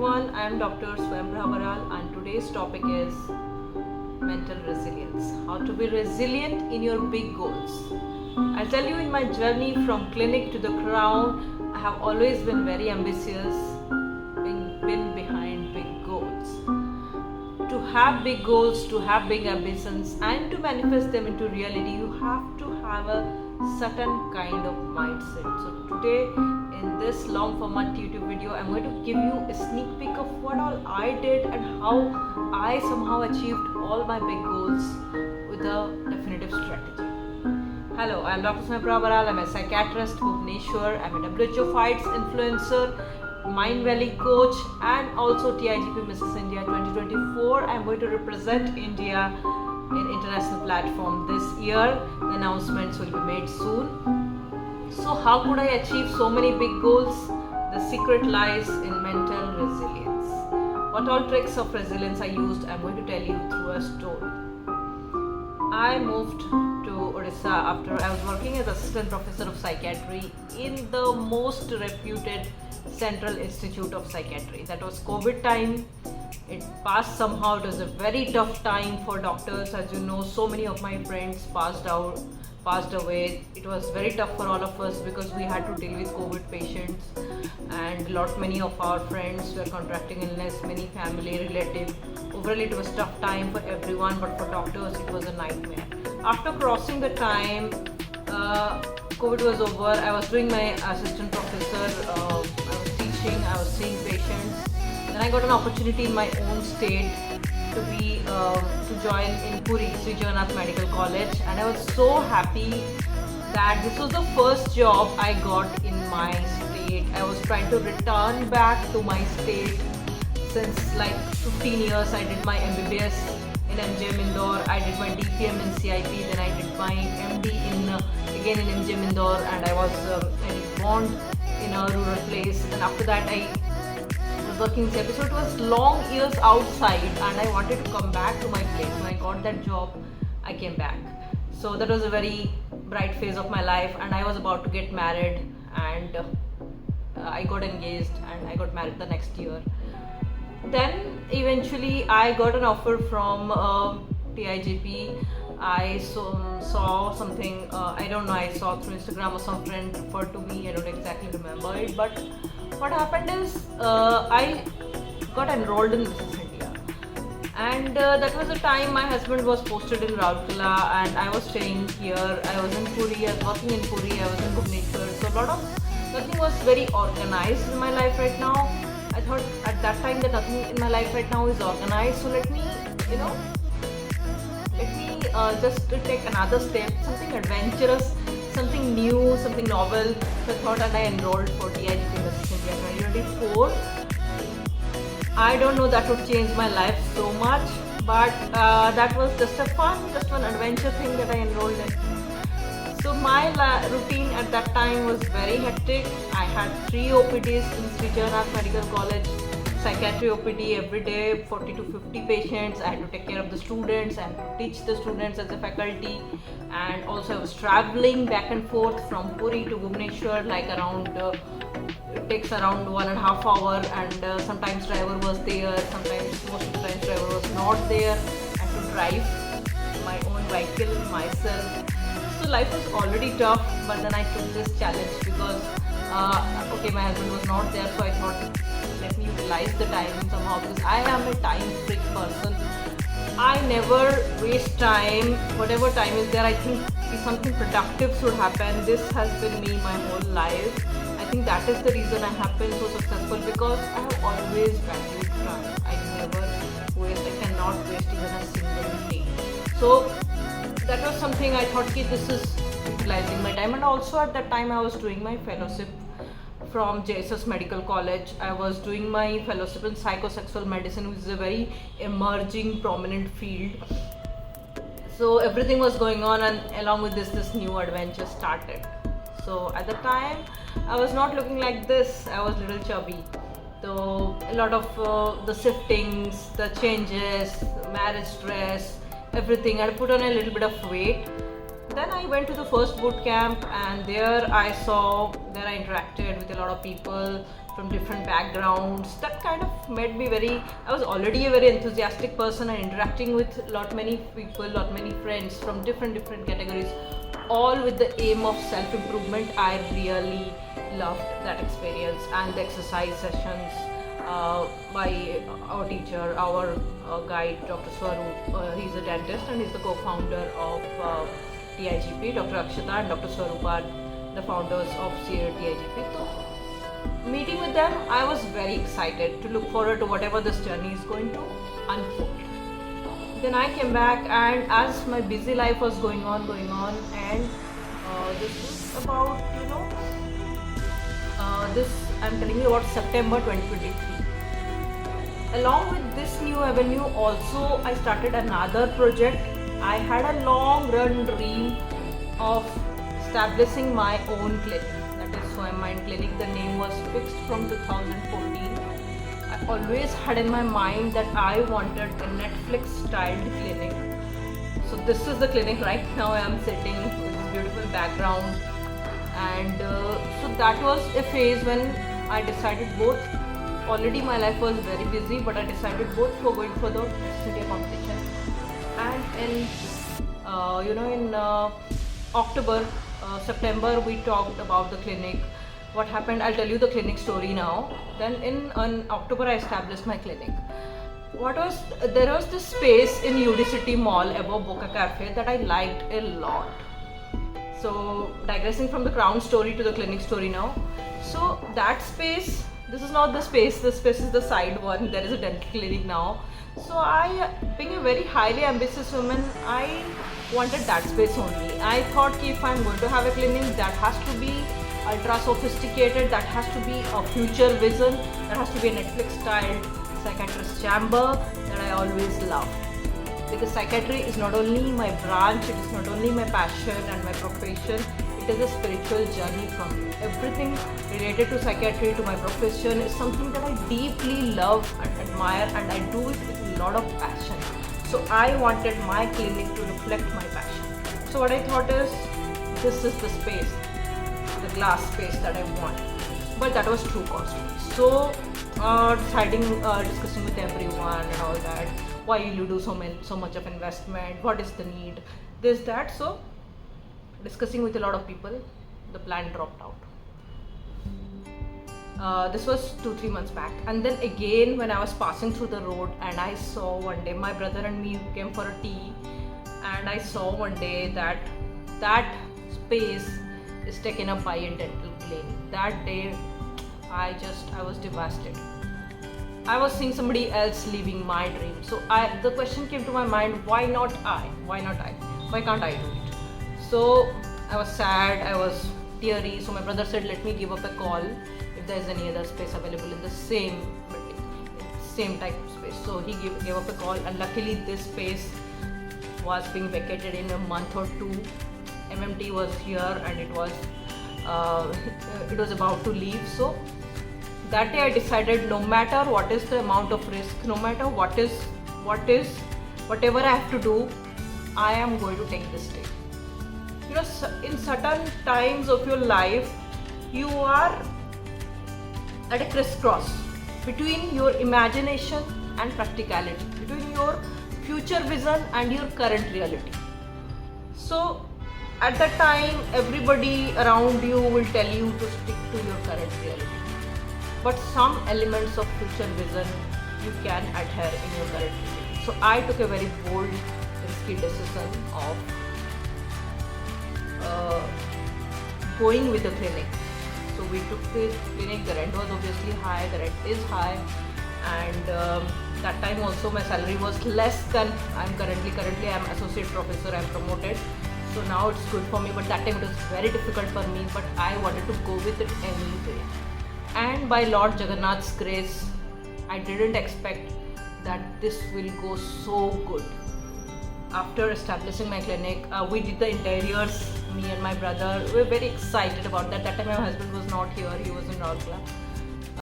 everyone, I am Dr. Swayam Prava Baral and today's topic is mental resilience. How to be resilient in your big goals. I'll tell you, in my journey from clinic to the crown, I have always been very ambitious, been behind big goals. To have big goals, to have big ambitions and to manifest them into reality, you have to have a certain kind of mindset. So today in this long format YouTube video, I'm going to give you a sneak peek of what all I did and how I somehow achieved all my big goals with a definitive strategy. Hello, I'm Dr. Swayam Prava Baral. I'm a psychiatrist, Bhubaneswar. I'm a WHO Fights influencer, Mind Valley coach and also TIGP Mrs. India 2024. I'm going to represent India in international platform this year. The announcements will be made soon. So how could I achieve so many big goals? The secret lies in mental resilience. What all tricks of resilience I used, I'm going to tell you through a story. I moved to Odisha after I was working as assistant professor of psychiatry in the most reputed Central Institute of Psychiatry. That was COVID time. It passed somehow. It was a very tough time for doctors. As you know, so many of my friends passed away. It was very tough for all of us because we had to deal with COVID patients, and many of our friends were contracting illness, many family, relative. Overall, it was tough time for everyone, but for doctors, it was a nightmare. After crossing the time, COVID was over. I was doing my assistant professor. I was teaching. I was seeing patients. Then I got an opportunity in my own state to join in Puri, Sri Jagannath Medical College, and I was so happy that this was the first job I got in my state. I was trying to return back to my state since like 15 years. I did my MBBS in MGM Indore, I did my DPM in CIP, then I did my MD again in MGM Indore, and I did bond in a rural place, and after that I was working in CIP. So it was long years outside and I wanted to come back to my place. When I got that job, I came back. So that was a very bright phase of my life, and I was about to get married, and I got engaged and I got married the next year. Then eventually I got an offer from TIGP. I saw something, I don't know, I saw through Instagram or some friend referred to me, I don't exactly remember it, but what happened is I got enrolled in Mrs. India, and that was the time my husband was posted in Raurkela and I was staying here. I was in Puri, I was working in Puri, I was in Bhubaneswar, so nothing was very organized in my life right now. I thought at that time that nothing in my life right now is organized, so let me just take another step, something adventurous, something new, something novel. So I thought, and I enrolled for TIGP Mrs. India 2024. I don't know that would change my life so much, but that was just one adventure thing that I enrolled in. So my routine at that time was very hectic. I had 3 OPDs in Sri Jagannath Medical College, psychiatry OPD every day, 40 to 50 patients. I had to take care of the students, I had to teach the students as a faculty, and also I was traveling back and forth from Puri to Bhubaneswar, like it takes around 1.5 hours, and sometimes driver was there, sometimes most of the times driver was not there. I had to drive my own vehicle myself. So life was already tough, but then I took this challenge because my husband was not there, so I thought, let me utilize the time somehow, because I am a time freak person. I never waste time. Whatever time is there, I think if something productive should happen. This has been me my whole life. I think that is the reason I have been so successful, because I have always valued time. I cannot waste even a single day. So that was something I thought, this is utilizing my time. And also at that time I was doing my fellowship from JSS Medical College. I was doing my fellowship in psychosexual medicine, which is a very emerging, prominent field. So everything was going on, and along with this new adventure started. So at the time, I was not looking like this. I was a little chubby. So a lot of the shiftings, the changes, marriage stress, everything. I put on a little bit of weight. Then I went to the first boot camp, and there I interacted interacted with a lot of people from different backgrounds. That kind of made me I was already a very enthusiastic person, and interacting with many people, many friends from different categories, all with the aim of self-improvement. I really loved that experience, and the exercise sessions by our teacher, our guide, Dr. Swarup. He's a dentist and he's the co-founder of TIGP. Dr. Akshita and Dr. Swarup are the founders of TIGP. So, meeting with them, I was very excited to look forward to whatever this journey is going to unfold. Then I came back, and as my busy life was going on, and this is about, this I'm telling you about September 2023. Along with this new avenue, also I started another project. I had a long run dream of establishing my own clinic, that is Swayam Mind Clinic. The name was fixed from 2014. I always had in my mind that I wanted a Netflix styled clinic. So this is the clinic right now. I am sitting with this beautiful background, and so that was a phase when I decided both. Already my life was very busy, but I decided both for going for the India competition. And in September we talked about the clinic. What happened? I'll tell you the clinic story now. Then in October I established my clinic. There was this space in UD City Mall above Boca Cafe that I liked a lot. So digressing from the crown story to the clinic story now. So that space, this is not the space, this space is the side one. There is a dental clinic now. So I, being a very highly ambitious woman, I wanted that space only. I thought if I'm going to have a clinic, that has to be ultra sophisticated, that has to be a future vision, that has to be a Netflix styled psychiatrist chamber that I always loved. Because psychiatry is not only my branch, it is not only my passion and my profession, it is a spiritual journey for me. Everything related to psychiatry, to my profession, is something that I deeply love and admire, and I do it with a lot of passion. So I wanted my clinic to reflect my passion. So what I thought is, this is the space, the glass space that I want. But that was too costly. So discussing with everyone and all that, why will you do so much of investment, what is the need, this, that. So discussing with a lot of people, the plan dropped out. This was 2-3 months back, and then again when I was passing through the road, and I saw one day, my brother and me came for a tea, and I saw one day that space is taken up by a dental clinic. That day I was devastated. I was seeing somebody else living my dream. So the question came to my mind, why not I? Why can't I do it? So I was sad, I was teary. So my brother said, let me give up a call if there is any other space available in the same building, same type of space. So he gave up a call, and luckily this space was being vacated in a month or two. MMT was here, and it was about to leave. So that day I decided, no matter what is the amount of risk, no matter whatever I have to do, I am going to take this step. In certain times of your life, you are at a crisscross between your imagination and practicality, between your future vision and your current reality. So at that time, everybody around you will tell you to stick to your current reality. But some elements of future vision you can adhere in your current reality. So I took a very bold, risky decision of going with the clinic. So we took the clinic. The rent was obviously high. The rent is high, and that time also my salary was less than I'm currently. Currently I'm associate professor. I'm promoted. So now it's good for me. But that time it was very difficult for me. But I wanted to go with it anyway. And by Lord Jagannath's grace, I didn't expect that this will go so good. After establishing my clinic, we did the interiors, me and my brother. We were very excited about that. That time my husband was not here, he was in Raulkela.